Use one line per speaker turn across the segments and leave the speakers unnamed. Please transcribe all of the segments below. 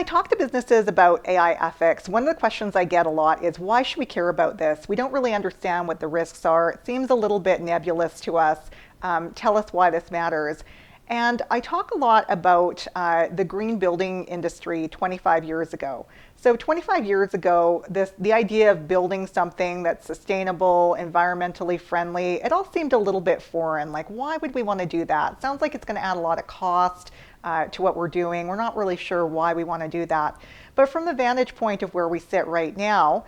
I talk to businesses about AI ethics, one of the questions I get a lot is why should we care about this? We don't really understand what the risks are. It seems a little bit nebulous to us. Tell us why this matters. And I talk a lot about the green building industry 25 years ago. So 25 years ago, the idea of building something that's sustainable, environmentally friendly, it all seemed a little bit foreign. Like, why would we want to do that? Sounds like it's going to add a lot of cost to what we're doing. We're not really sure why we want to do that. But from the vantage point of where we sit right now,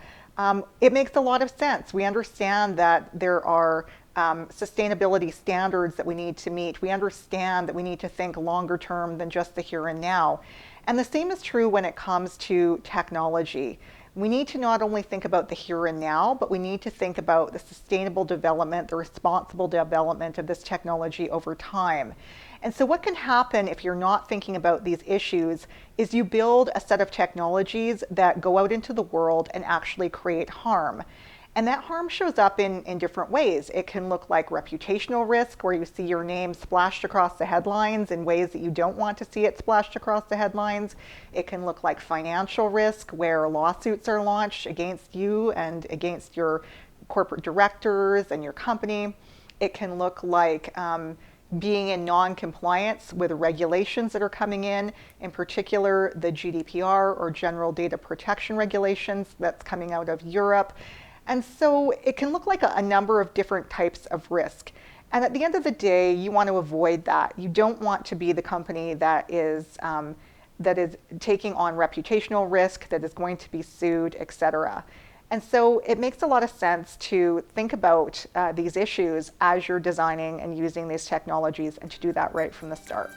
it makes a lot of sense. We understand that there are sustainability standards that we need to meet. We understand that we need to think longer term than just the here and now. And the same is true when it comes to technology. We need to not only think about the here and now, but we need to think about the sustainable development, the responsible development of this technology over time. And so what can happen if you're not thinking about these issues is you build a set of technologies that go out into the world and actually create harm. And that harm shows up in different ways. It can look like reputational risk, where you see your name splashed across the headlines in ways that you don't want to see it splashed across the headlines. It can look like financial risk, where lawsuits are launched against you and against your corporate directors and your company. It can look like being in non-compliance with regulations that are coming in particular the GDPR or General Data Protection Regulations that's coming out of Europe. And so it can look like a number of different types of risk. And at the end of the day, you want to avoid that. You don't want to be the company that is taking on reputational risk, that is going to be sued, et cetera. And so it makes a lot of sense to think about these issues as you're designing and using these technologies and to do that right from the start.